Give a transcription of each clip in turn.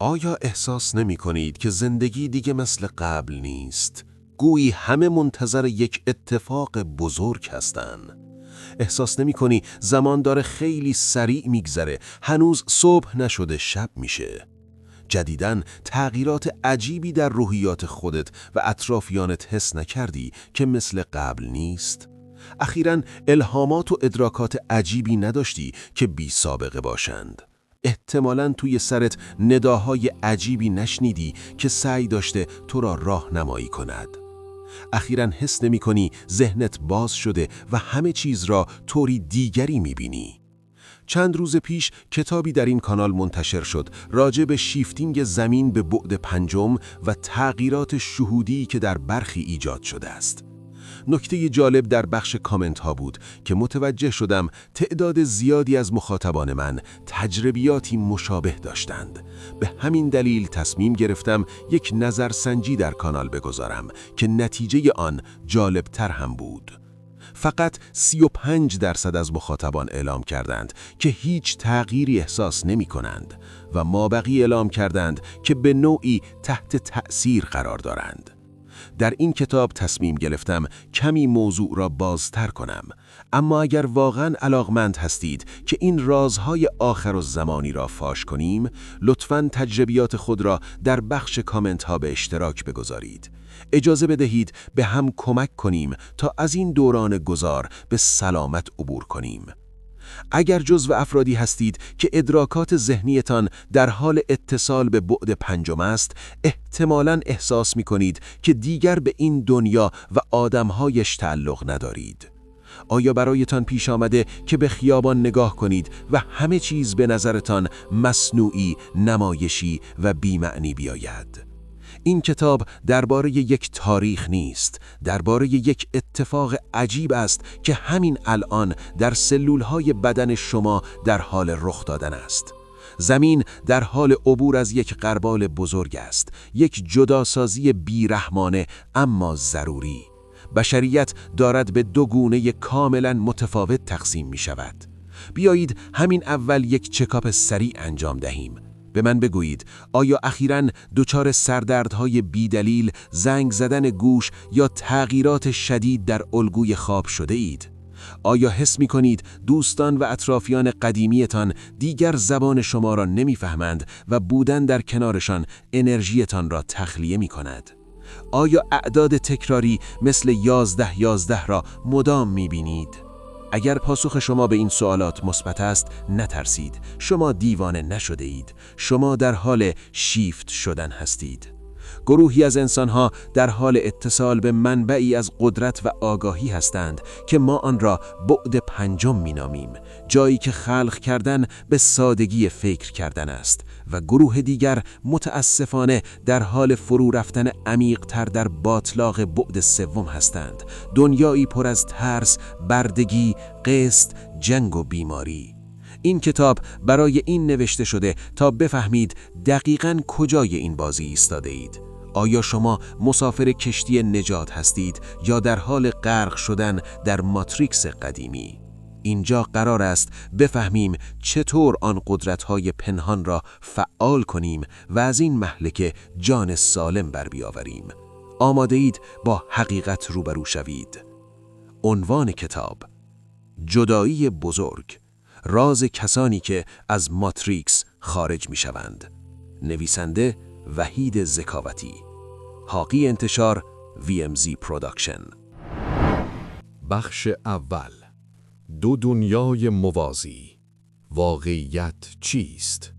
آیا احساس نمی کنید که زندگی دیگه مثل قبل نیست؟ گویی همه منتظر یک اتفاق بزرگ هستن. احساس نمی کنی زمان داره خیلی سریع میگذره، هنوز صبح نشده شب میشه. جدیداً تغییرات عجیبی در روحیات خودت و اطرافیانت حس نکردی که مثل قبل نیست؟ اخیراً الهامات و ادراکات عجیبی نداشتی که بی سابقه باشند؟ احتمالاً توی سرت نداهای عجیبی نشنیدی که سعی داشته تو را راهنمایی کند. اخیراً حس نمی کنی ذهنت باز شده و همه چیز را طوری دیگری می بینی. چند روز پیش کتابی در این کانال منتشر شد راجع به شیفتینگ زمین به بعد پنجم و تغییرات شهودی که در برخی ایجاد شده است. نکته جالب در بخش کامنت ها بود که متوجه شدم تعداد زیادی از مخاطبان من تجربیاتی مشابه داشتند. به همین دلیل تصمیم گرفتم یک نظرسنجی در کانال بگذارم که نتیجه آن جالب تر هم بود. فقط 35% از مخاطبان اعلام کردند که هیچ تغییری احساس نمی کنند و مابقی اعلام کردند که به نوعی تحت تأثیر قرار دارند. در این کتاب تصمیم گرفتم کمی موضوع را بازتر کنم، اما اگر واقعاً علاقمند هستید که این رازهای آخرالزمانی را فاش کنیم، لطفاً تجربیات خود را در بخش کامنت ها به اشتراک بگذارید. اجازه بدهید به هم کمک کنیم تا از این دوران گذار به سلامت عبور کنیم. اگر جزو افرادی هستید که ادراکات ذهنیتان در حال اتصال به بعد پنجم است، احتمالاً احساس می کنید که دیگر به این دنیا و آدمهایش تعلق ندارید. آیا برایتان پیش آمده که به خیابان نگاه کنید و همه چیز به نظرتان مصنوعی، نمایشی و بی‌معنی بیاید؟ این کتاب درباره یک تاریخ نیست، درباره یک اتفاق عجیب است که همین الان در سلولهای بدن شما در حال رخ دادن است. زمین در حال عبور از یک غربال بزرگ است، یک جداسازی بیرحمانه اما ضروری. بشریت دارد به دو گونه کاملا متفاوت تقسیم می شود. بیایید همین اول یک چکاپ سریع انجام دهیم. به من بگویید، آیا اخیراً دچار سردردهای بیدلیل، زنگ زدن گوش یا تغییرات شدید در الگوی خواب شده اید؟ آیا حس می کنید دوستان و اطرافیان قدیمیتان دیگر زبان شما را نمی‌فهمند و بودن در کنارشان انرژیتان را تخلیه می کند؟ آیا اعداد تکراری مثل 11 را مدام می بینید؟ اگر پاسخ شما به این سوالات مثبت است، نترسید. شما دیوانه نشده اید. شما در حال شیفت شدن هستید. گروهی از انسانها در حال اتصال به منبعی از قدرت و آگاهی هستند که ما آن را بعد پنجم می‌نامیم، جایی که خلق کردن به سادگی فکر کردن است و گروه دیگر متاسفانه در حال فرو رفتن عمیق‌تر در باطلاق بعد سوم هستند، دنیایی پر از ترس، بردگی، قسط، جنگ و بیماری. این کتاب برای این نوشته شده تا بفهمید دقیقاً کجای این بازی ایستاده اید. آیا شما مسافر کشتی نجات هستید یا در حال غرق شدن در ماتریکس قدیمی؟ اینجا قرار است بفهمیم چطور آن قدرت‌های پنهان را فعال کنیم و از این مهلکه جان سالم بر بیاوریم. آماده اید با حقیقت روبرو شوید. عنوان کتاب: جدایی بزرگ، راز کسانی که از ماتریکس خارج می شوند. نویسنده وحید ذکاوتی. حاقی انتشار VMZ پروداکشن. بخش اول: دو دنیای موازی. واقعیت چیست؟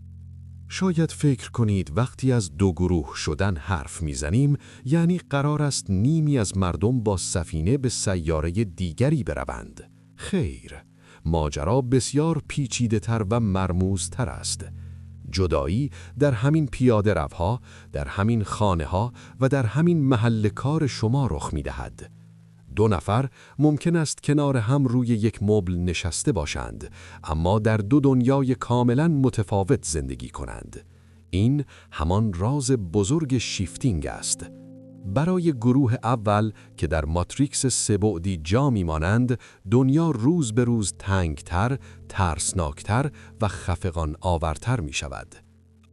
شاید فکر کنید وقتی از دو گروه شدن حرف میزنیم یعنی قرار است نیمی از مردم با سفینه به سیاره دیگری بروند. خیر، ماجرا بسیار پیچیده‌تر و مرموزتر است. جدایی در همین پیاده روها، در همین خانه‌ها و در همین محل کار شما رخ می‌دهد. دو نفر ممکن است کنار هم روی یک مبل نشسته باشند، اما در دو دنیای کاملاً متفاوت زندگی کنند. این همان راز بزرگ شیفتینگ است. برای گروه اول که در ماتریکس سه‌بعدی جا می‌مانند، دنیا روز به روز تنگتر، ترسناکتر و خفقان آورتر می‌شود.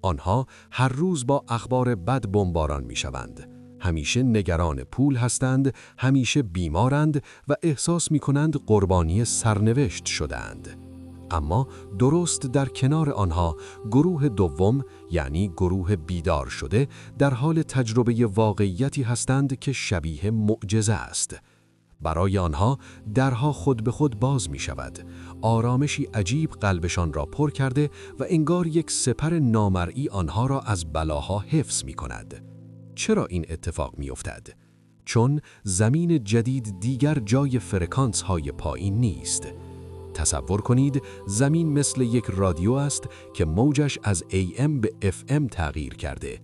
آنها هر روز با اخبار بد بمباران می‌شوند. همیشه نگران پول هستند، همیشه بیمارند و احساس می‌کنند قربانی سرنوشت شده‌اند. اما درست در کنار آنها گروه دوم، یعنی گروه بیدار شده، در حال تجربه واقعیتی هستند که شبیه معجزه است. برای آنها درها خود به خود باز می شود. آرامشی عجیب قلبشان را پر کرده و انگار یک سپر نامرئی آنها را از بلاها حفظ می کند. چرا این اتفاق می افتد؟ چون زمین جدید دیگر جای فرکانس های پایین نیست. تصور کنید زمین مثل یک رادیو است که موجش از AM به FM تغییر کرده.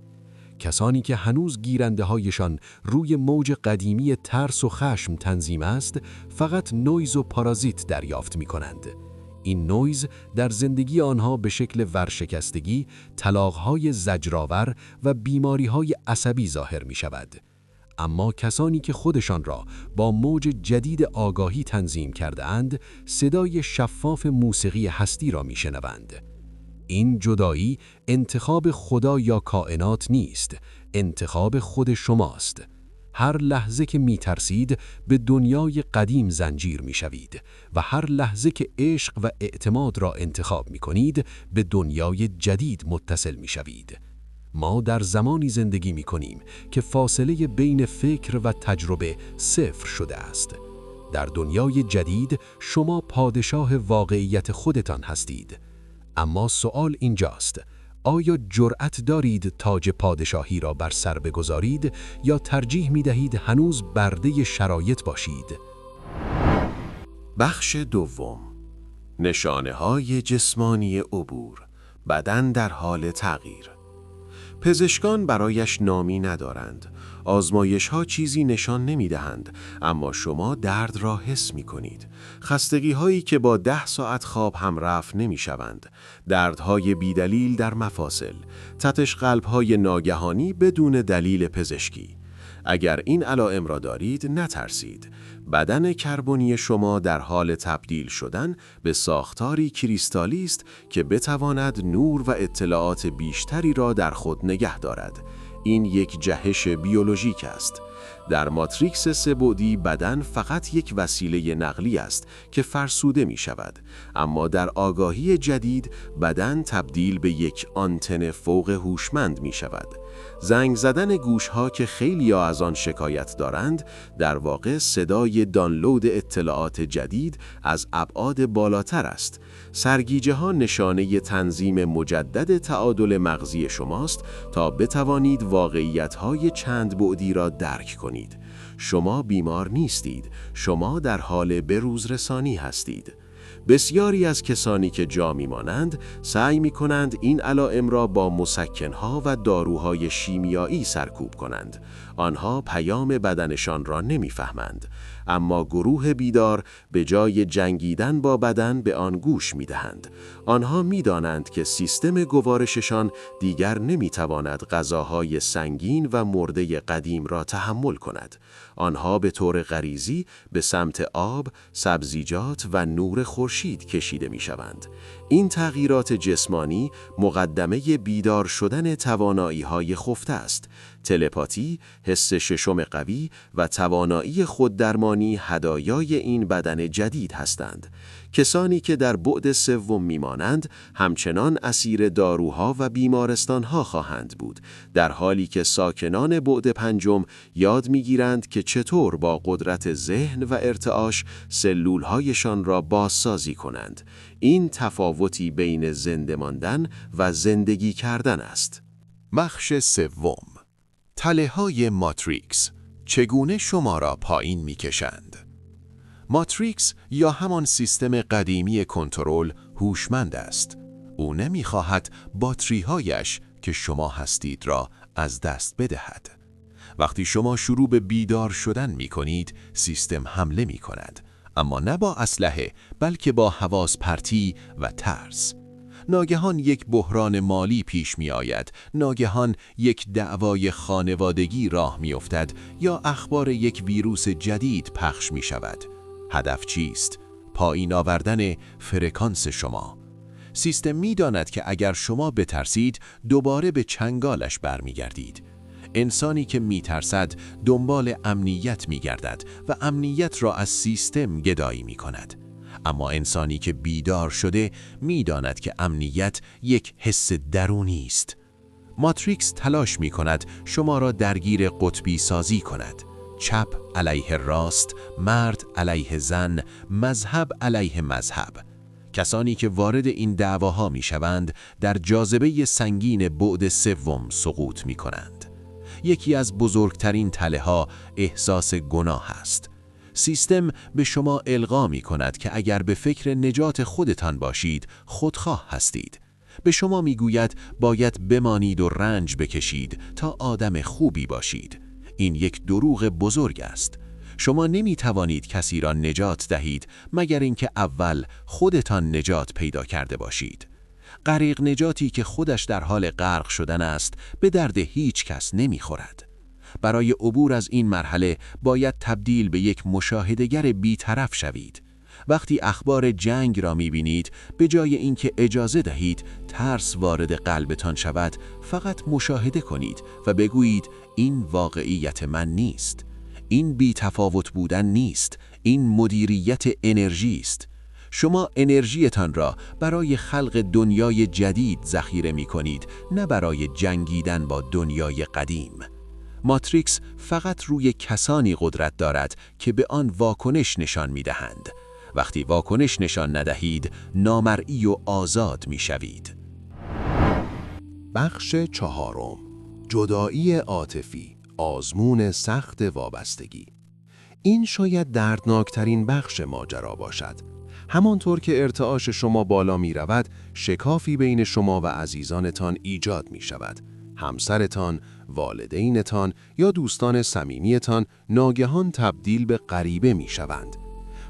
کسانی که هنوز گیرنده هایشان روی موج قدیمی ترس و خشم تنظیم است، فقط نویز و پارازیت دریافت می کنند. این نویز در زندگی آنها به شکل ورشکستگی، طلاق‌های زجرآور و بیماری‌های عصبی ظاهر می شود. اما کسانی که خودشان را با موج جدید آگاهی تنظیم کرده اند، صدای شفاف موسیقی هستی را می شنوند. این جدایی انتخاب خدا یا کائنات نیست، انتخاب خود شماست. هر لحظه که می ترسید به دنیای قدیم زنجیر می شوید و هر لحظه که عشق و اعتماد را انتخاب می کنید به دنیای جدید متصل می شوید. ما در زمانی زندگی می کنیم که فاصله بین فکر و تجربه صفر شده است. در دنیای جدید شما پادشاه واقعیت خودتان هستید. اما سوال اینجاست: آیا جرأت دارید تاج پادشاهی را بر سر بگذارید یا ترجیح می دهید هنوز برده شرایط باشید؟ بخش دوم، نشانه‌های جسمانی عبور، بدن در حال تغییر. پزشکان برایش نامی ندارند. آزمایش‌ها چیزی نشان نمی‌دهند، اما شما درد را حس می‌کنید. خستگی‌هایی که با 10 ساعت خواب هم رفع نمی‌شوند. دردهای بیدلیل در مفاصل، تپش قلب‌های ناگهانی بدون دلیل پزشکی. اگر این علائم را دارید نترسید. بدن کربنی شما در حال تبدیل شدن به ساختاری کریستالی است که بتواند نور و اطلاعات بیشتری را در خود نگه دارد. این یک جهش بیولوژیک است. در ماتریکس سه‌بعدی بدن فقط یک وسیله نقلی است که فرسوده می شود، اما در آگاهی جدید بدن تبدیل به یک آنتن فوق هوشمند می شود. زنگ زدن گوش‌ها که خیلی‌ها از آن شکایت دارند، در واقع صدای دانلود اطلاعات جدید از ابعاد بالاتر است. سرگیجه‌ها نشانه تنظیم مجدد تعادل مغزی شماست تا بتوانید واقعیت‌های چند بعدی را درک کنید. شما بیمار نیستید، شما در حال بروزرسانی هستید. بسیاری از کسانی که جا می‌مانند سعی می‌کنند این علائم را با مسکن‌ها و داروهای شیمیایی سرکوب کنند. آنها پیام بدنشان را نمی‌فهمند، اما گروه بیدار به جای جنگیدن با بدن به آن گوش می‌دهند. آنها می‌دانند که سیستم گوارششان دیگر نمی‌تواند غذاهای سنگین و مرده قدیم را تحمل کند. آنها به طور غریزی به سمت آب، سبزیجات و نور خورشید کشیده می‌شوند. این تغییرات جسمانی مقدمه بیدار شدن توانایی‌های خفته است. تلپاتی، حس ششم قوی و توانایی خوددرمانی هدایای این بدن جدید هستند. کسانی که در بعد سوم میمانند همچنان اسیر داروها و بیمارستانها خواهند بود، در حالی که ساکنان بعد پنجم یاد میگیرند که چطور با قدرت ذهن و ارتعاش سلولهایشان را بازسازی کنند. این تفاوتی بین زنده ماندن و زندگی کردن است. بخش سوم، تله‌های ماتریکس چگونه شما را پایین می‌کشند؟ ماتریکس یا همان سیستم قدیمی کنترل هوشمند است. او نمی‌خواهد باتری‌هایش که شما هستید را از دست بدهد. وقتی شما شروع به بیدار شدن می‌کنید، سیستم حمله می‌کند، اما نه با اسلحه بلکه با حواس پرتی و ترس. ناگهان یک بحران مالی پیش می آید، ناگهان یک دعوای خانوادگی راه می افتد یا اخبار یک ویروس جدید پخش می شود. هدف چیست؟ پایین آوردن فرکانس شما. سیستم می‌داند که اگر شما بترسید دوباره به چنگالش برمیگردید. انسانی که میترسد دنبال امنیت میگردد و امنیت را از سیستم گدایی میکند. اما انسانی که بیدار شده میداند که امنیت یک حس درونی است. ماتریکس تلاش میکند شما را درگیر قطبی سازی کند. چپ علیه راست، مرد علیه زن، مذهب علیه مذهب. کسانی که وارد این دعواها میشوند در جاذبه سنگین بعد سوم سقوط میکنند. یکی از بزرگترین تله‌ها احساس گناه است. سیستم به شما القا می کند که اگر به فکر نجات خودتان باشید، خودخواه هستید. به شما می گوید باید بمانید و رنج بکشید تا آدم خوبی باشید. این یک دروغ بزرگ است. شما نمی توانید کسی را نجات دهید مگر اینکه اول خودتان نجات پیدا کرده باشید. غریق نجاتی که خودش در حال غرق شدن است به درد هیچ کس نمی خورد. برای عبور از این مرحله باید تبدیل به یک مشاهده‌گر بی‌طرف شوید. وقتی اخبار جنگ را می‌بینید، به جای اینکه اجازه دهید ترس وارد قلبتان شود، فقط مشاهده کنید و بگویید این واقعیت من نیست. این بی‌تفاوت بودن نیست، این مدیریت انرژی است. شما انرژیتان را برای خلق دنیای جدید ذخیره می‌کنید، نه برای جنگیدن با دنیای قدیم. ماتریکس فقط روی کسانی قدرت دارد که به آن واکنش نشان می‌دهند. وقتی واکنش نشان ندهید، نامرئی و آزاد می‌شوید. بخش چهارم، جدایی عاطفی، آزمون سخت وابستگی. این شاید دردناکترین بخش ماجرا باشد. همانطور که ارتعاش شما بالا می رود، شکافی بین شما و عزیزانتان ایجاد می شود. همسرتان، والدینتان یا دوستان صمیمیتان ناگهان تبدیل به غریبه می شوند.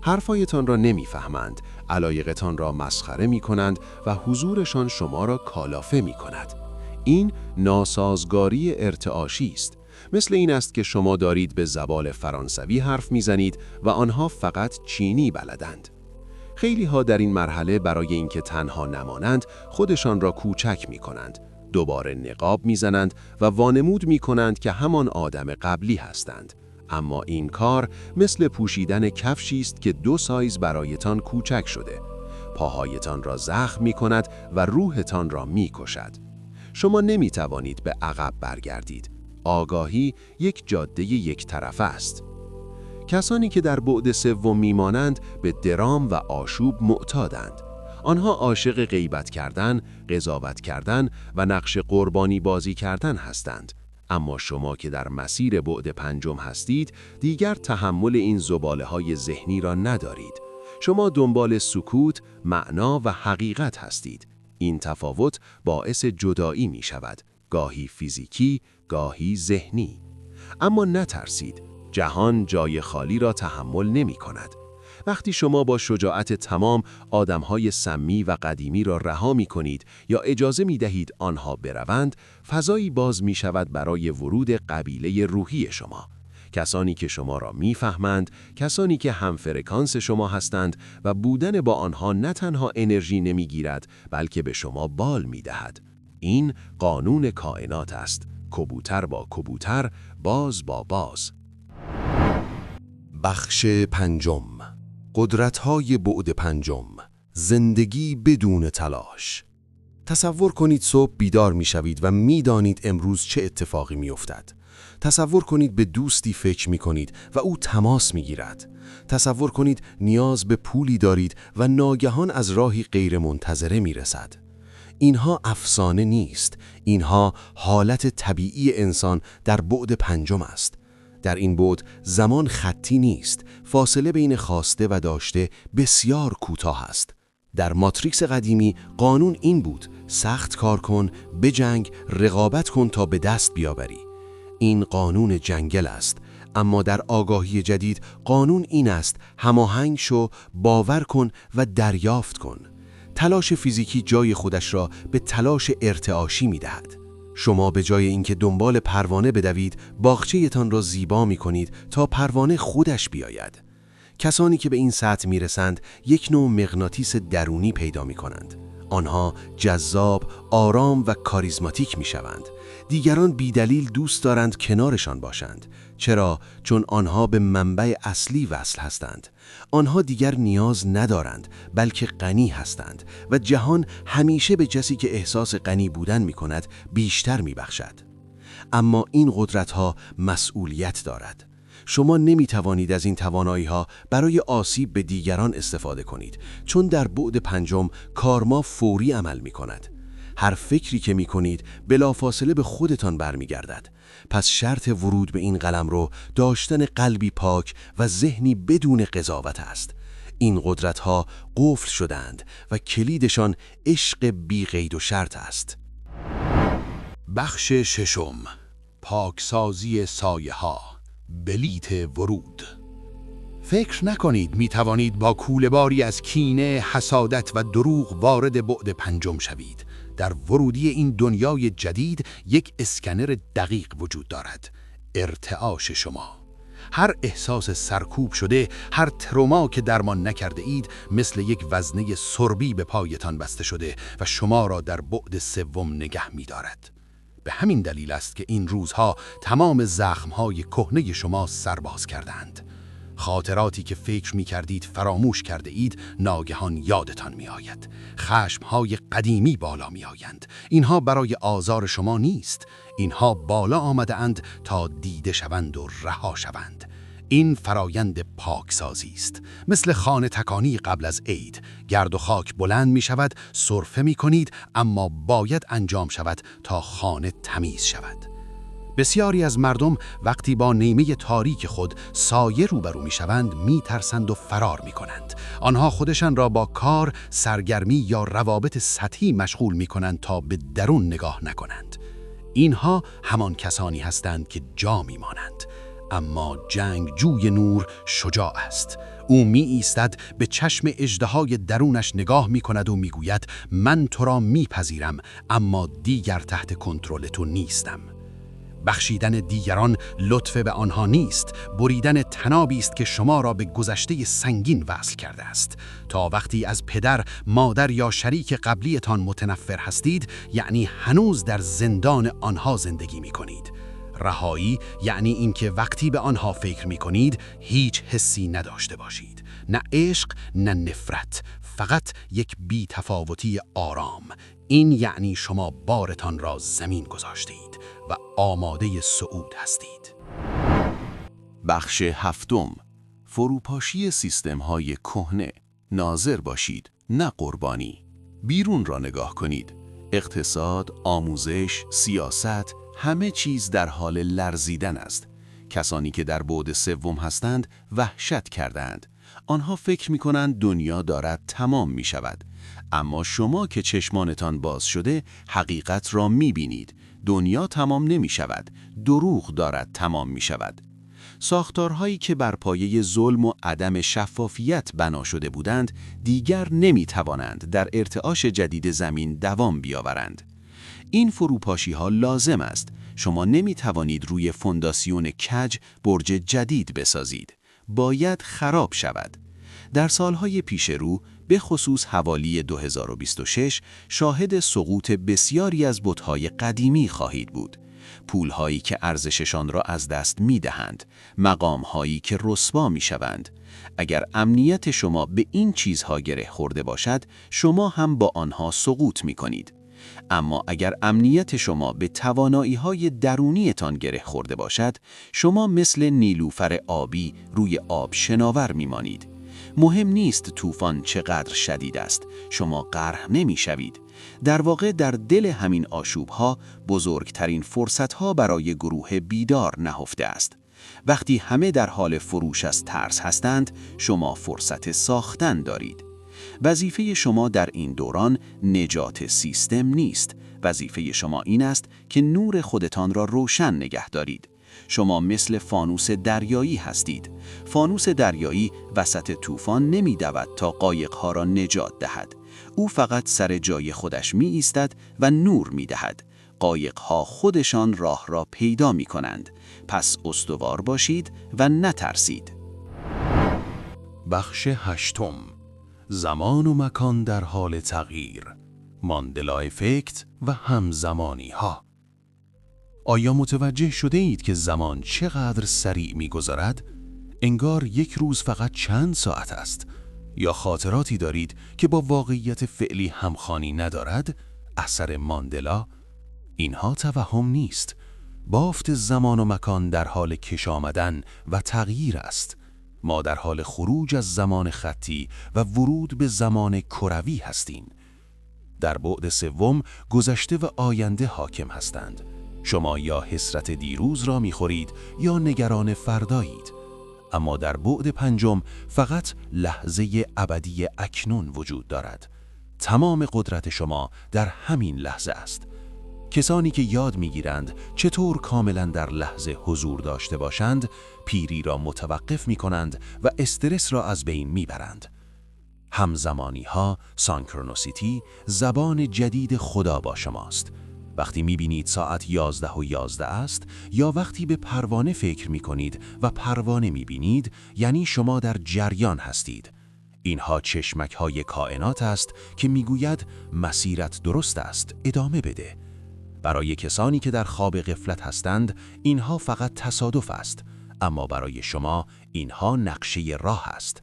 حرفایتان را نمی فهمند، علایقتان را مسخره می کنند و حضورشان شما را کالافه می کند. این ناسازگاری ارتعاشی است. مثل این است که شما دارید به زبان فرانسوی حرف میزنید و آنها فقط چینی بلدند. خیلی ها در این مرحله برای اینکه تنها نمانند خودشان را کوچک می کنند. دوباره نقاب میزنند و وانمود می کنند که همان آدم قبلی هستند. اما این کار مثل پوشیدن کفشی است که 2 سایز برایتان کوچک شده. پاهایتان را زخم می کند و روحتان را می کشد. شما نمی توانید به عقب برگردید. آگاهی یک جاده یک طرفه است. کسانی که در بعد سوم میمانند به درام و آشوب معتادند. آنها عاشق غیبت کردن، قضاوت کردن و نقش قربانی بازی کردن هستند. اما شما که در مسیر بعد پنجم هستید، دیگر تحمل این زباله‌های ذهنی را ندارید. شما دنبال سکوت، معنا و حقیقت هستید. این تفاوت باعث جدایی می شود، گاهی فیزیکی، گاهی ذهنی. اما نترسید، جهان جای خالی را تحمل نمی کند. وقتی شما با شجاعت تمام آدمهای سمی و قدیمی را رها می کنید یا اجازه می دهید آنها بروند، فضایی باز می شود برای ورود قبیله روحی شما. کسانی که شما را می فهمند، کسانی که هم فرکانس شما هستند و بودن با آنها نه تنها انرژی نمی گیرد بلکه به شما بال می دهد. این قانون کائنات است. کبوتر با کبوتر، باز با باز. بخش پنجم، قدرت‌های بعد پنجم، زندگی بدون تلاش. تصور کنید صبح بیدار می‌شوید و می‌دانید امروز چه اتفاقی می‌افتد. تصور کنید به دوستی فکر می‌کنید و او تماس می‌گیرد. تصور کنید نیاز به پولی دارید و ناگهان از راهی غیرمنتظره می‌رسد. اینها افسانه نیست، اینها حالت طبیعی انسان در بعد پنجم است. در این بعد زمان خطی نیست، فاصله بین خواسته و داشته بسیار کوتاه است. در ماتریکس قدیمی قانون این بود: سخت کار کن، بجنگ، رقابت کن تا به دست بیاوری. این قانون جنگل است. اما در آگاهی جدید قانون این است: هماهنگ شو، باور کن و دریافت کن. تلاش فیزیکی جای خودش را به تلاش ارتعاشی می دهد. شما به جای اینکه دنبال پروانه بدوید، باغچه‌تان را زیبا می کنید تا پروانه خودش بیاید. کسانی که به این سطح می رسند یک نوع مغناطیس درونی پیدا می کنند. آنها جذاب، آرام و کاریزماتیک می شوند. دیگران بیدلیل دوست دارند کنارشان باشند. چرا؟ چون آنها به منبع اصلی وصل هستند. آنها دیگر نیاز ندارند، بلکه غنی هستند و جهان همیشه به کسی که احساس غنی بودن می کند بیشتر می بخشد. اما این قدرت‌ها مسئولیت دارد. شما نمی توانید از این توانایی‌ها برای آسیب به دیگران استفاده کنید، چون در بعد پنجم کارما فوری عمل می کند. هر فکری که می کنید بلافاصله به خودتان برمیگردد. پس شرط ورود به این قلمرو داشتن قلبی پاک و ذهنی بدون قضاوت است. این قدرت‌ها قفل شدند و کلیدشان عشق بی قید و شرط است. بخش ششم، پاکسازی سایه‌ها، بلیت ورود. فکر نکنید می توانید با کوله‌باری از کینه، حسادت و دروغ وارد بعد پنجم شوید. در ورودی این دنیای جدید یک اسکنر دقیق وجود دارد: ارتعاش شما. هر احساس سرکوب شده، هر تروما که درمان نکرده اید، مثل یک وزنه سربی به پایتان بسته شده و شما را در بعد سوم نگه می دارد. به همین دلیل است که این روزها تمام زخمهای کهنه شما سرباز کردند. خاطراتی که فکر می کردید فراموش کرده اید ناگهان یادتان می آید. خشمهای قدیمی بالا می آیند. اینها برای آزار شما نیست. اینها بالا آمده اند تا دیده شوند و رها شوند. این فرایند پاکسازی است. مثل خانه تکانی قبل از عید. گرد و خاک بلند می شود، سرفه می کنید، اما باید انجام شود تا خانه تمیز شود. بسیاری از مردم وقتی با نیمه تاریک خود سایه روبرو می شوند می ترسند و فرار می کنند. آنها خودشان را با کار، سرگرمی یا روابط سطحی مشغول می کنند تا به درون نگاه نکنند. اینها همان کسانی هستند که جا می مانند. اما جنگجوی نور شجاع است. او می ایستد، به چشم اژدهای درونش نگاه می کند و می گوید: من تو را می پذیرم، اما دیگر تحت کنترل تو نیستم. بخشیدن دیگران لطف به آنها نیست، بریدن طنابی است که شما را به گذشته سنگین وصل کرده است. تا وقتی از پدر، مادر یا شریک قبلیتان متنفر هستید، یعنی هنوز در زندان آنها زندگی می کنید. رهایی یعنی اینکه وقتی به آنها فکر می کنید هیچ حسی نداشته باشید، نه عشق نه نفرت، فقط یک بی‌تفاوتی آرام. این یعنی شما بارتان را زمین گذاشتید و آماده صعود هستید. بخش هفتم، فروپاشی سیستم‌های کهنه. ناظر باشید، نه قربانی. بیرون را نگاه کنید. اقتصاد، آموزش، سیاست، همه چیز در حال لرزیدن است. کسانی که در بعد سوم هستند وحشت کردند. آنها فکر می‌کنند دنیا دارد تمام می‌شود. اما شما که چشمانتان باز شده حقیقت را می‌بینید. دنیا تمام نمی‌شود. دروغ دارد تمام می‌شود. ساختارهایی که بر پایه ظلم و عدم شفافیت بنا شده بودند دیگر نمی‌توانند در ارتعاش جدید زمین دوام بیاورند. این فروپاشی‌ها لازم است. شما نمی‌توانید روی فونداسیون کج برج جدید بسازید. باید خراب شود. در سالهای پیش رو، به خصوص حوالی 2026، شاهد سقوط بسیاری از بت‌های قدیمی خواهید بود. پول‌هایی که ارزششان را از دست می‌دهند، مقام‌هایی که رسوا می‌شوند. اگر امنیت شما به این چیزها گره خورده باشد، شما هم با آنها سقوط می‌کنید. اما اگر امنیت شما به توانایی‌های درونیتان گره خورده باشد، شما مثل نیلوفر آبی روی آب شناور می‌مانید. مهم نیست طوفان چقدر شدید است، شما غرق نمی‌شوید. در واقع در دل همین آشوب‌ها بزرگترین فرصت‌ها برای گروه بیدار نهفته است. وقتی همه در حال فروش از ترس هستند، شما فرصت ساختن دارید. وظیفه شما در این دوران نجات سیستم نیست. وظیفه شما این است که نور خودتان را روشن نگه دارید. شما مثل فانوس دریایی هستید. فانوس دریایی وسط طوفان نمی‌دود تا قایق‌ها را نجات دهد. او فقط سر جای خودش می ایستد و نور می دهد. قایق‌ها خودشان راه را پیدا می کنند. پس استوار باشید و نترسید. بخش هشتم، زمان و مکان در حال تغییر. ماندلا افکت و همزمانی ها. آیا متوجه شده اید که زمان چقدر سریع می‌گذرد؟ انگار یک روز فقط چند ساعت است. یا خاطراتی دارید که با واقعیت فعلی همخوانی ندارد؟ اثر ماندلا؟ اینها توهم نیست. بافت زمان و مکان در حال کش آمدن و تغییر است. ما در حال خروج از زمان خطی و ورود به زمان کروی هستیم. در بعد سوم گذشته و آینده حاکم هستند. شما یا حسرت دیروز را می‌خورید یا نگران فردایید. اما در بعد پنجم فقط لحظه ابدی اکنون وجود دارد. تمام قدرت شما در همین لحظه است. کسانی که یاد می‌گیرند چطور کاملا در لحظه حضور داشته باشند، پیری را متوقف می‌کنند و استرس را از بین می‌برند. همزمانی‌ها، سانکرونوسیتی، زبان جدید خدا با شماست. وقتی می‌بینید ساعت 11:11 است یا وقتی به پروانه فکر می‌کنید و پروانه می‌بینید، یعنی شما در جریان هستید. اینها چشمک‌های کائنات است که می‌گوید مسیرت درست است، ادامه بده. برای کسانی که در خواب غفلت هستند، اینها فقط تصادف است، اما برای شما اینها نقشه راه است.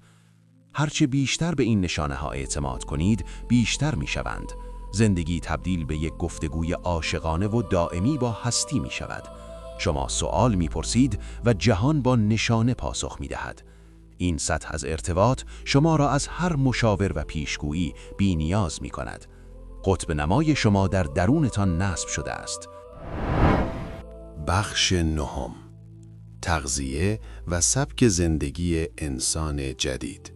هرچه بیشتر به این نشانه‌ها اعتماد کنید، بیشتر می‌شوند. زندگی تبدیل به یک گفتگوی عاشقانه و دائمی با هستی می‌شود. شما سوال می‌پرسید و جهان با نشانه پاسخ می‌دهد. این سطح از ارتباط شما را از هر مشاور و پیشگویی بی‌نیاز می‌کند. قطب نمای شما در درونتان نصب شده است. بخش نهم، تغذیه و سبک زندگی انسان جدید.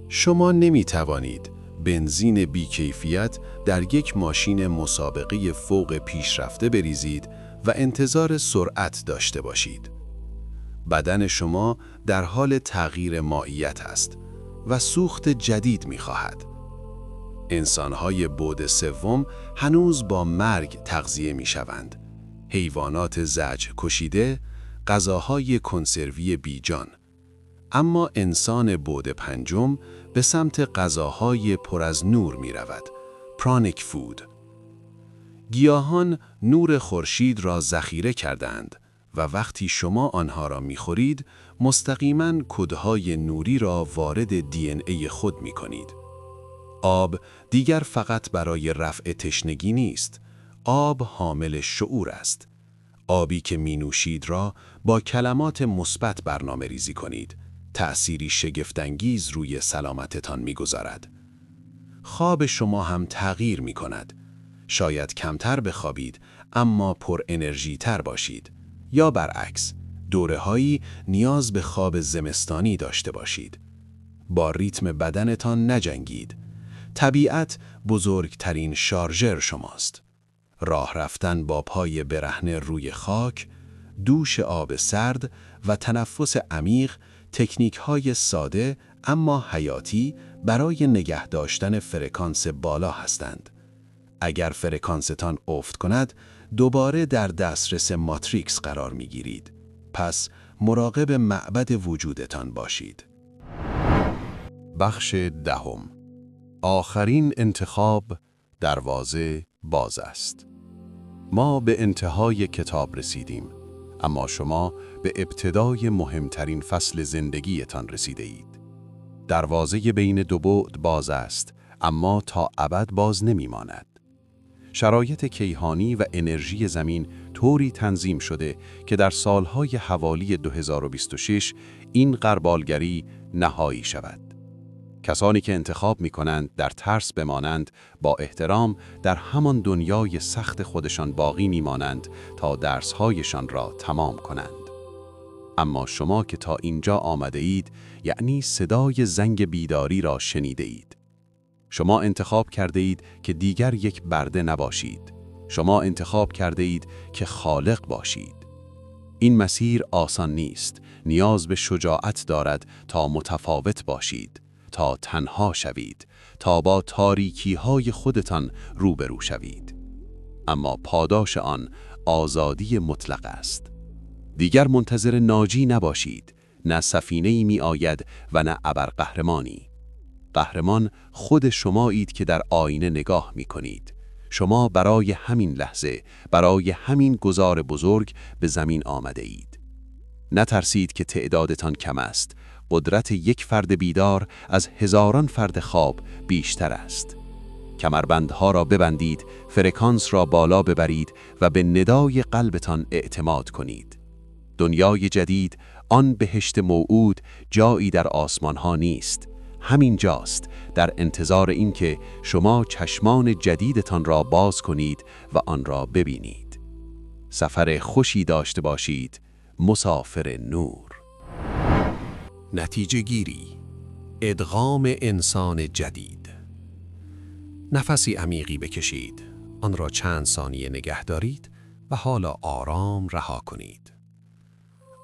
شما نمی توانید بنزین بیکیفیت در یک ماشین مسابقه فوق پیشرفته بریزید و انتظار سرعت داشته باشید. بدن شما در حال تغییر مائیت است و سوخت جدید می خواهد. انسان‌های بعد سوم هنوز با مرگ تغذیه می‌شوند. حیوانات زجر کشیده، غذاهای کنسروی بیجان. اما انسان بعد پنجم به سمت غذاهای پر از نور می‌رود. پرانیک فود. گیاهان نور خورشید را ذخیره کردند و وقتی شما آنها را می‌خورید، مستقیماً کدهای نوری را وارد دی&ای خود می‌کنید. آب دیگر فقط برای رفع تشنگی نیست. آب حامل شعور است. آبی که می نوشید را با کلمات مثبت برنامه ریزی کنید. تأثیری شگفت‌انگیز روی سلامتتان می گذارد. خواب شما هم تغییر می کند. شاید کمتر بخوابید اما پر انرژی تر باشید. یا برعکس، دوره‌هایی نیاز به خواب زمستانی داشته باشید. با ریتم بدنتان نجنگید. طبیعت بزرگترین شارژر شماست. راه رفتن با پای برهنه روی خاک، دوش آب سرد و تنفس عمیق تکنیک‌های ساده اما حیاتی برای نگه داشتن فرکانس بالا هستند. اگر فرکانستان افت کند، دوباره در دسترس ماتریکس قرار می‌گیرید. پس مراقب معبد وجودتان باشید. بخش دهم، آخرین انتخاب، دروازه باز است. ما به انتهای کتاب رسیدیم، اما شما به ابتدای مهمترین فصل زندگیتان رسیده اید. دروازه بین دو بعد باز است، اما تا ابد باز نمی‌ماند. شرایط کیهانی و انرژی زمین طوری تنظیم شده که در سالهای حوالی 2026 این غربالگری نهایی شود. کسانی که انتخاب می‌کنند در ترس بمانند، با احترام در همان دنیای سخت خودشان باقی می‌مانند تا درس‌هایشان را تمام کنند. اما شما که تا اینجا آمده اید، یعنی صدای زنگ بیداری را شنیده اید. شما انتخاب کرده اید که دیگر یک برده نباشید. شما انتخاب کرده اید که خالق باشید. این مسیر آسان نیست. نیاز به شجاعت دارد تا متفاوت باشید، تا تنها شوید، تا با تاریکی‌های خودتان روبرو شوید. اما پاداش آن آزادی مطلق است. دیگر منتظر ناجی نباشید. نه سفینه‌ای می آید و نه ابرقهرمانی. قهرمان خود شمایید که در آینه نگاه می کنید. شما برای همین لحظه، برای همین گذار بزرگ به زمین آمده اید. نترسید که تعدادتان کم است. قدرت یک فرد بیدار از هزاران فرد خواب بیشتر است. کمربندها را ببندید، فرکانس را بالا ببرید و به ندای قلبتان اعتماد کنید. دنیای جدید، آن بهشت موعود، جایی در آسمانها نیست. همین جاست، در انتظار اینکه شما چشمان جدیدتان را باز کنید و آن را ببینید. سفر خوشی داشته باشید، مسافر نور. نتیجه گیری، ادغام انسان جدید. نفسی عمیقی بکشید، آن را چند ثانیه نگه دارید و حالا آرام رها کنید.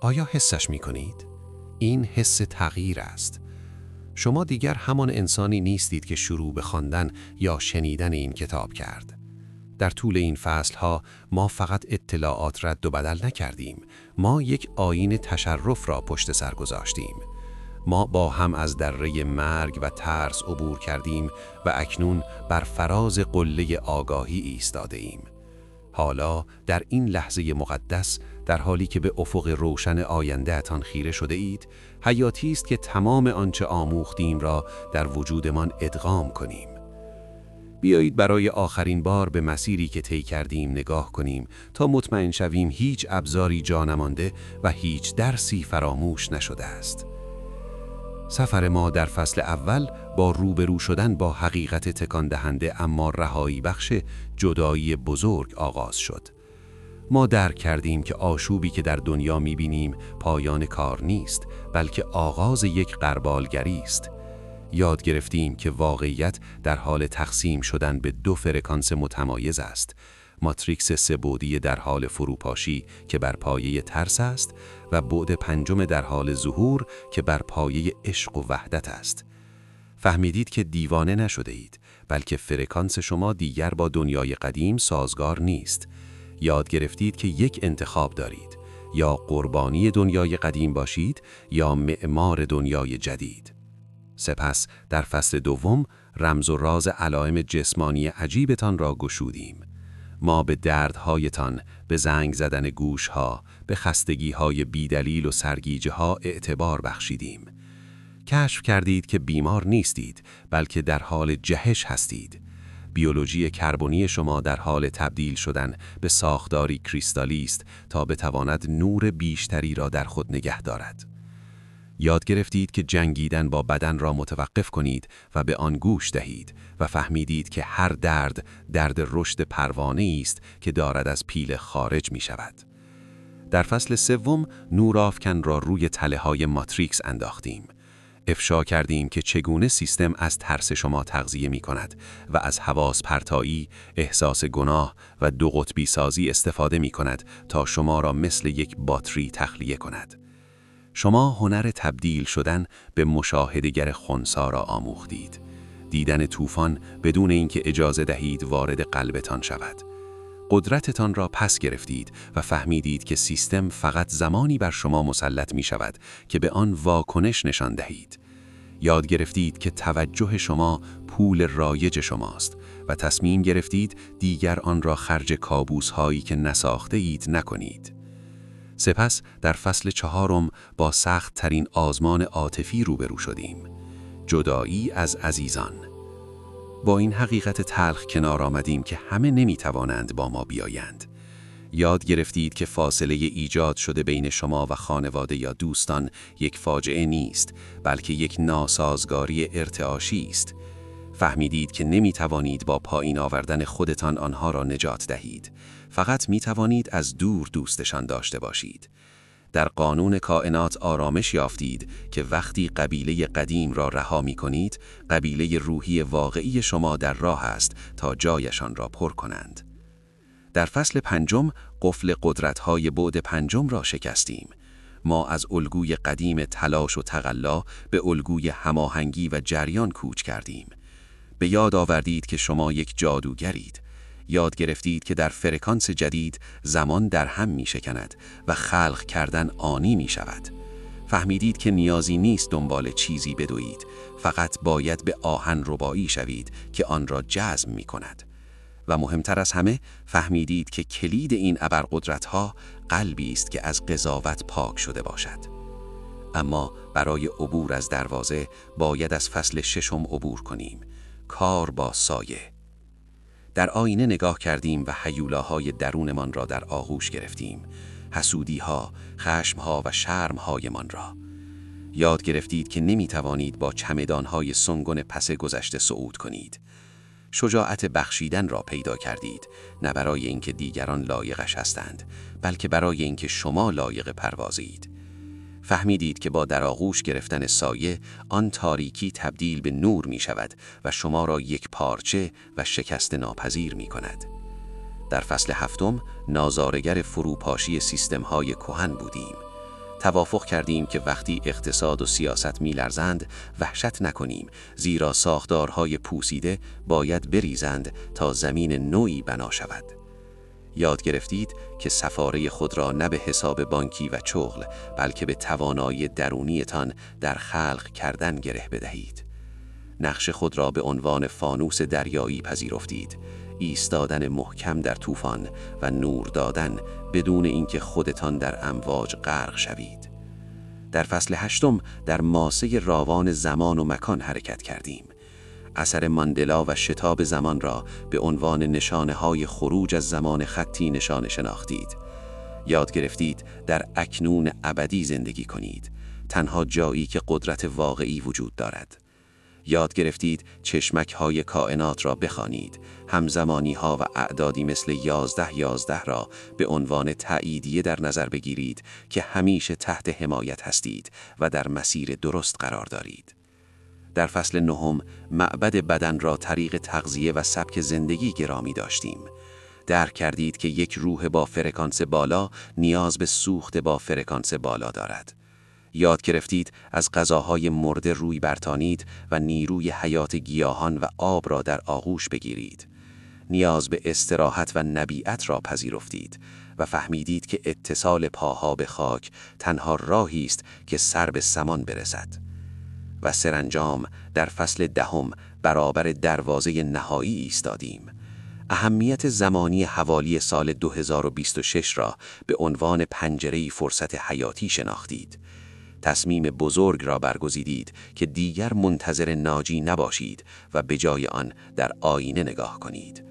آیا حسش می کنید؟ این حس تغییر است. شما دیگر همان انسانی نیستید که شروع به خواندن یا شنیدن این کتاب کرد. در طول این فصلها ما فقط اطلاعات رد و بدل نکردیم. ما یک آیین تشرف را پشت سر گذاشتیم. ما با هم از دره مرگ و ترس عبور کردیم و اکنون بر فراز قله آگاهی ایستاده ایم. حالا در این لحظه مقدس، در حالی که به افق روشن آینده اتان خیره شده اید، حیاتی است که تمام آنچه آموختیم را در وجودمان ادغام کنیم. بیایید برای آخرین بار به مسیری که طی کردیم نگاه کنیم تا مطمئن شویم هیچ ابزاری جا نمانده و هیچ درسی فراموش نشده است. سفر ما در فصل اول با روبرو شدن با حقیقت تکان دهنده اما رهایی بخش جدایی بزرگ آغاز شد. ما درک کردیم که آشوبی که در دنیا می‌بینیم پایان کار نیست، بلکه آغاز یک غربالگری است. یاد گرفتیم که واقعیت در حال تقسیم شدن به دو فرکانس متمایز است. ماتریکس سه‌بعدی در حال فروپاشی که بر پایه ترس است و بعد پنجم در حال ظهور که بر پایه عشق و وحدت است. فهمیدید که دیوانه نشده اید، بلکه فرکانس شما دیگر با دنیای قدیم سازگار نیست. یاد گرفتید که یک انتخاب دارید، یا قربانی دنیای قدیم باشید یا معمار دنیای جدید. سپس در فصل دوم رمز و راز علائم جسمانی عجیبتان را گشودیم. ما به دردهایتان، به زنگ زدن گوشها، به خستگیهای بیدلیل و سرگیجه ها اعتبار بخشیدیم. کشف کردید که بیمار نیستید، بلکه در حال جهش هستید. بیولوژی کربنی شما در حال تبدیل شدن به ساختاری کریستالی است تا بتواند نور بیشتری را در خود نگه دارد. یاد گرفتید که جنگیدن با بدن را متوقف کنید و به آن گوش دهید و فهمیدید که هر درد رشد پروانه‌ای است که دارد از پیله خارج می شود. در فصل سوم نورافکن را روی تله‌های ماتریکس انداختیم. افشا کردیم که چگونه سیستم از ترس شما تغذیه می کند و از حواس پرتایی، احساس گناه و دو قطبی سازی استفاده می کند تا شما را مثل یک باتری تخلیه کند. شما هنر تبدیل شدن به مشاهده‌گر خنثی را آموختید. دیدن طوفان بدون اینکه اجازه دهید وارد قلبتان شود. قدرتتان را پس گرفتید و فهمیدید که سیستم فقط زمانی بر شما مسلط می شود که به آن واکنش نشان دهید. یاد گرفتید که توجه شما پول رایج شماست و تصمیم گرفتید دیگر آن را خرج کابوس هایی که نساخته اید نکنید. سپس در فصل چهارم با سخت ترین آزمان عاطفی روبرو شدیم. جدایی از عزیزان. با این حقیقت تلخ کنار آمدیم که همه نمیتوانند با ما بیایند. یاد گرفتید که فاصله ایجاد شده بین شما و خانواده یا دوستان یک فاجعه نیست، بلکه یک ناسازگاری ارتعاشی است. فهمیدید که نمیتوانید با پایین آوردن خودتان آنها را نجات دهید. فقط میتوانید از دور دوستشان داشته باشید. در قانون کائنات آرامش یافتید که وقتی قبیله قدیم را رها می کنید، قبیله روحی واقعی شما در راه است تا جایشان را پر کنند. در فصل پنجم قفل قدرت‌های بعد پنجم را شکستیم. ما از الگوی قدیم تلاش و تقلا به الگوی هماهنگی و جریان کوچ کردیم. به یاد آوردید که شما یک جادوگرید. یاد گرفتید که در فرکانس جدید زمان در هم می شکند و خلق کردن آنی می شود. فهمیدید که نیازی نیست دنبال چیزی بدوید، فقط باید به آهن ربایی شوید که آن را جذب می کند. و مهمتر از همه فهمیدید که کلید این ابرقدرت‌ها قلبی است که از قضاوت پاک شده باشد. اما برای عبور از دروازه باید از فصل 6 عبور کنیم، کار با سایه. در آینه نگاه کردیم و هیولاهای درونمان را در آغوش گرفتیم، حسودی‌ها، خشم‌ها و شرم‌هایمان را. یاد گرفتید که نمی‌توانید با چمدان‌های سنگن پس گذشته صعود کنید. شجاعت بخشیدن را پیدا کردید، نه برای اینکه دیگران لایقش هستند، بلکه برای اینکه شما لایق پروازید. فهمیدید که با در آغوش گرفتن سایه، آن تاریکی تبدیل به نور می شود و شما را یک پارچه و شکست ناپذیر می کند. در فصل 7 ناظارگر فروپاشی سیستم‌های کهن بودیم. توافق کردیم که وقتی اقتصاد و سیاست می‌لرزند وحشت نکنیم، زیرا ساختارهای پوسیده باید بریزند تا زمین نوعی بنا شود. یاد گرفتید که سفاره خود را نه به حساب بانکی و شغل، بلکه به توانایی درونیتان در خلق کردن گره بدهید. نقش خود را به عنوان فانوس دریایی پذیرفتید، ایستادن محکم در طوفان و نور دادن بدون اینکه خودتان در امواج غرق شوید. در فصل 8 در ماسه راوان زمان و مکان حرکت کردیم. اثر ماندلا و شتاب زمان را به عنوان نشانه‌های خروج از زمان خطی نشانه شناختید. یاد گرفتید در اکنون ابدی زندگی کنید، تنها جایی که قدرت واقعی وجود دارد. یاد گرفتید چشمک‌های کائنات را بخوانید، همزمانی‌ها و اعدادی مثل 11 را به عنوان تأییدیه در نظر بگیرید که همیشه تحت حمایت هستید و در مسیر درست قرار دارید. در فصل 9 معبد بدن را طریق تغذیه و سبک زندگی گرامی داشتیم. درک کردید که یک روح با فرکانس بالا نیاز به سوخت با فرکانس بالا دارد. یاد گرفتید از غذاهای مرده روی برتانید و نیروی حیات گیاهان و آب را در آغوش بگیرید. نیاز به استراحت و نبیعت را پذیرفتید و فهمیدید که اتصال پاها به خاک تنها راهی است که سر به سمان برسد. و سرانجام در فصل 10 برابر دروازه نهایی ایستادیم. اهمیت زمانی حوالی سال 2026 را به عنوان پنجره‌ای فرصت حیاتی شناختید. تصمیم بزرگ را برگزیدید که دیگر منتظر ناجی نباشید و به جای آن در آینه نگاه کنید.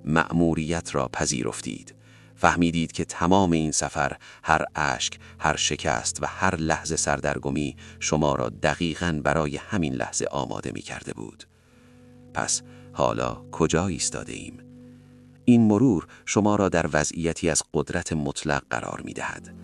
مأموریت را پذیرفتید. فهمیدید که تمام این سفر، هر اشک، هر شکست و هر لحظه سردرگمی شما را دقیقاً برای همین لحظه آماده می کرده بود. پس حالا کجا ایستاده ایم؟ این مرور شما را در وضعیتی از قدرت مطلق قرار می دهد.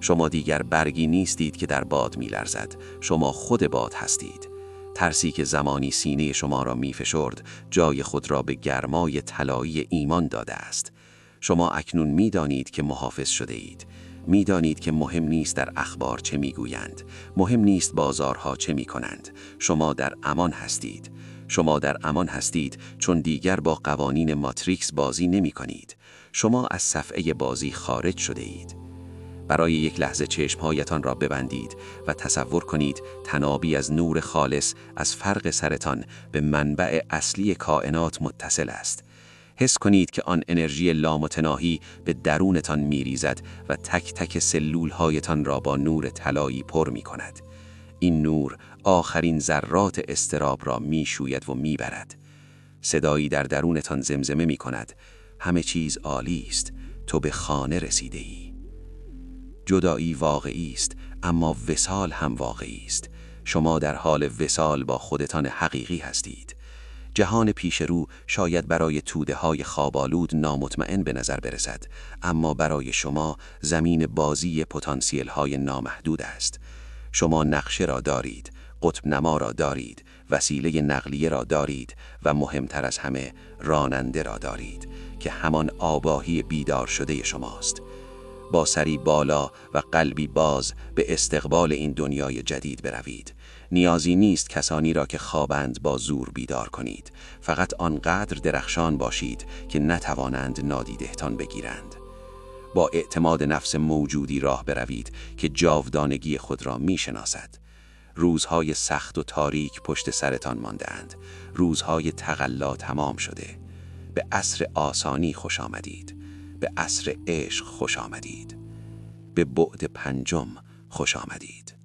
شما دیگر برگی نیستید که در باد می لرزد. شما خود باد هستید. ترسی که زمانی سینه شما را می فشرد، جای خود را به گرمای طلایی ایمان داده است. شما اکنون می دانید که محافظ شده اید. می دانید که مهم نیست در اخبار چه می گویند. مهم نیست بازارها چه می کنند. شما در امان هستید. شما در امان هستید چون دیگر با قوانین ماتریکس بازی نمی کنید. شما از صفحه بازی خارج شده اید. برای یک لحظه چشمهایتان را ببندید و تصور کنید تنابی از نور خالص از فرق سرتان به منبع اصلی کائنات متصل است. حس کنید که آن انرژی لامتناهی به درونتان می‌ریزد و تک تک سلول‌هایتان را با نور طلایی پر می‌کند. این نور آخرین ذرات اضطراب را می‌شوید و می‌برد. صدایی در درونتان زمزمه می‌کند: همه چیز عالی است، تو به خانه رسیده‌ای. جدایی واقعی است، اما وصال هم واقعی است. شما در حال وصال با خودتان حقیقی هستید. جهان پیش رو شاید برای توده‌های خواب‌آلود نامطمئن به نظر برسد، اما برای شما زمین بازی پتانسیل‌های نامحدود است. شما نقشه را دارید، قطب نما را دارید، وسیله نقلیه را دارید و مهمتر از همه راننده را دارید که همان آگاهی بیدار شده شماست. با سری بالا و قلبی باز به استقبال این دنیای جدید بروید. نیازی نیست کسانی را که خوابند با زور بیدار کنید. فقط آنقدر درخشان باشید که نتوانند نادیدهتان بگیرند. با اعتماد نفس موجودی راه بروید که جاودانگی خود را می‌شناسد. روزهای سخت و تاریک پشت سرتان مانده‌اند. روزهای تقلا تمام شده. به عصر آسانی خوش آمدید. به عصر عشق خوش آمدید. به بعد پنجم خوش آمدید.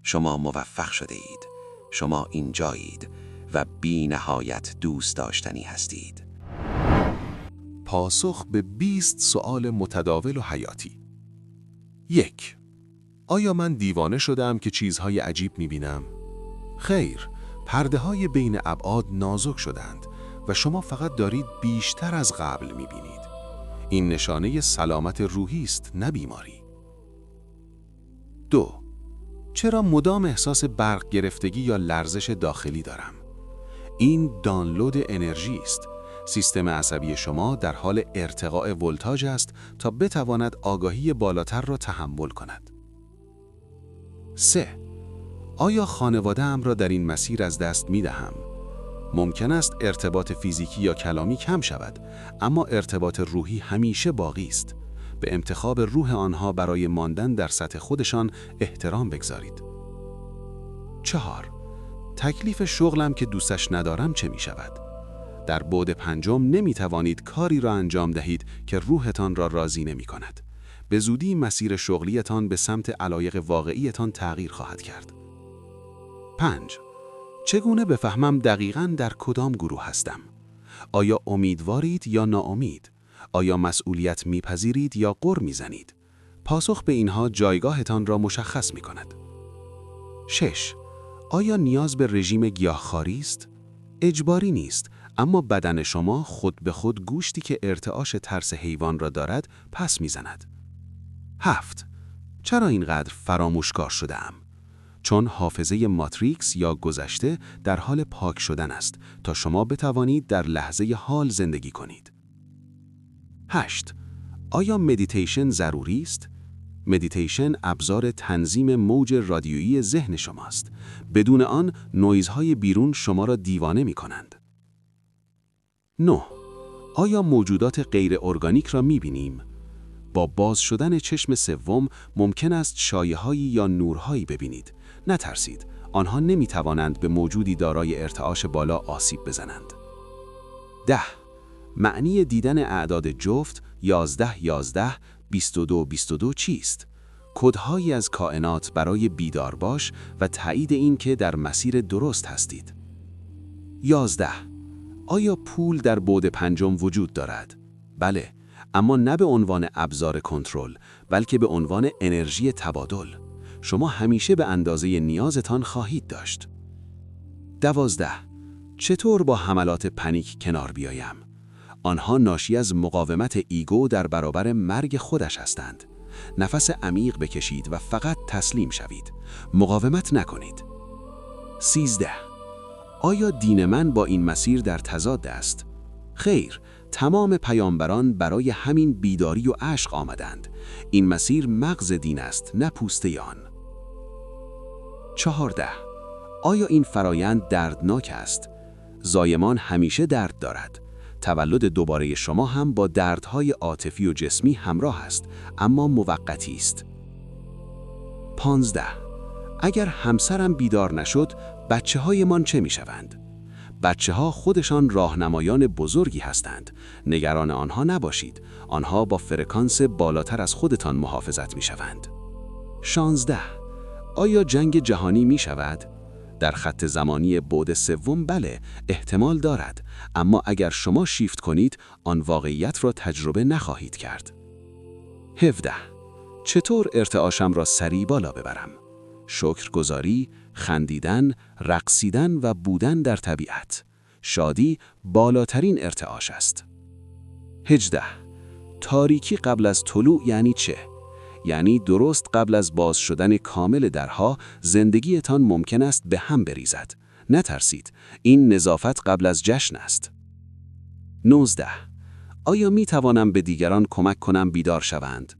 شما موفق شده اید. شما اینجایید و بی نهایت دوست داشتنی هستید. پاسخ به 20 سوال متداول و حیاتی. 1. آیا من دیوانه شدم که چیزهای عجیب می‌بینم؟ خیر، پرده‌های بین ابعاد نازک شدند و شما فقط دارید بیشتر از قبل می‌بینید. این نشانه سلامت روحی است، نه بیماری. 2. چرا مدام احساس برق گرفتگی یا لرزش داخلی دارم؟ این دانلود انرژی است. سیستم عصبی شما در حال ارتقاء ولتاژ است تا بتواند آگاهی بالاتر را تحمل کند. 3. آیا خانواده‌ام را در این مسیر از دست می‌دهم؟ ممکن است ارتباط فیزیکی یا کلامی کم شود، اما ارتباط روحی همیشه باقی است. به انتخاب روح آنها برای ماندن در سطح خودشان احترام بگذارید. 4. تکلیف شغلم که دوستش ندارم چه می شود؟ در بعد پنجم نمی توانید کاری را انجام دهید که روحتان را راضی نمی کند. به زودی مسیر شغلیتان به سمت علایق واقعیتان تغییر خواهد کرد. 5. چگونه بفهمم دقیقاً در کدام گروه هستم؟ آیا امیدوارید یا ناامید؟ آیا مسئولیت میپذیرید یا غر میزنید؟ پاسخ به اینها جایگاهتان را مشخص می کند. 6. آیا نیاز به رژیم گیاهخواری است؟ اجباری نیست، اما بدن شما خود به خود گوشتی که ارتعاش ترس حیوان را دارد پس میزند. 7. چرا اینقدر فراموشکار شده‌ام؟ چون حافظه ماتریکس یا گذشته در حال پاک شدن است تا شما بتوانید در لحظه حال زندگی کنید. 8. آیا مدیتیشن ضروری است؟ مدیتیشن ابزار تنظیم موج رادیویی ذهن شماست. بدون آن نویزهای بیرون شما را دیوانه می کنند. 9. آیا موجودات غیر ارگانیک را می بینیم؟ با باز شدن چشم سوم ممکن است شایعه‌هایی یا نورهایی ببینید. نترسید، آنها نمی توانند به موجودی دارای ارتعاش بالا آسیب بزنند. 10. معنی دیدن اعداد جفت 11 22 چیست؟ کدهایی از کائنات برای بیدار باش و تایید این که در مسیر درست هستید. 11. آیا پول در بعد پنجم وجود دارد؟ بله، اما نه به عنوان ابزار کنترل، بلکه به عنوان انرژی تبادل. شما همیشه به اندازه نیازتان خواهید داشت. 12. چطور با حملات پنیک کنار بیایم؟ آنها ناشی از مقاومت ایگو در برابر مرگ خودش هستند. نفس عمیق بکشید و فقط تسلیم شوید. مقاومت نکنید. 13. آیا دین من با این مسیر در تضاد است؟ خیر، تمام پیامبران برای همین بیداری و عشق آمدند. این مسیر مغز دین است، نه پوسته آن. 14. آیا این فرایند دردناک است؟ زایمان همیشه درد دارد. تولد دوباره شما هم با دردهای عاطفی و جسمی همراه است، اما موقتی است. 15. اگر همسرم بیدار نشد، بچه‌هایمان چه می‌شوند؟ بچه‌ها خودشان راهنمایان بزرگی هستند. نگران آنها نباشید. آنها با فرکانس بالاتر از خودتان محافظت می‌شوند. 16. آیا جنگ جهانی می‌شود؟ در خط زمانی بعد سوم بله، احتمال دارد، اما اگر شما شیفت کنید، آن واقعیت را تجربه نخواهید کرد. 17. چطور ارتعاشم را سریع بالا ببرم؟ شکرگزاری، خندیدن، رقصیدن و بودن در طبیعت. شادی بالاترین ارتعاش است. 18. تاریکی قبل از طلوع یعنی چه؟ یعنی درست قبل از باز شدن کامل درها زندگیتان ممکن است به هم بریزد. نترسید، این نظافت قبل از جشن است. 19. آیا می توانم به دیگران کمک کنم بیدار شوند؟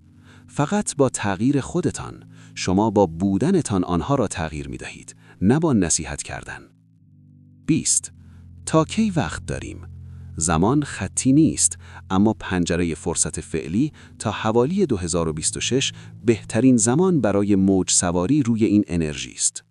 فقط با تغییر خودتان. شما با بودنتان آنها را تغییر می دهید، نه با نصیحت کردن. 20. تا کی وقت داریم؟ زمان خطی نیست، اما پنجره فرصت فعلی تا حوالی 2026 بهترین زمان برای موج سواری روی این انرژی است.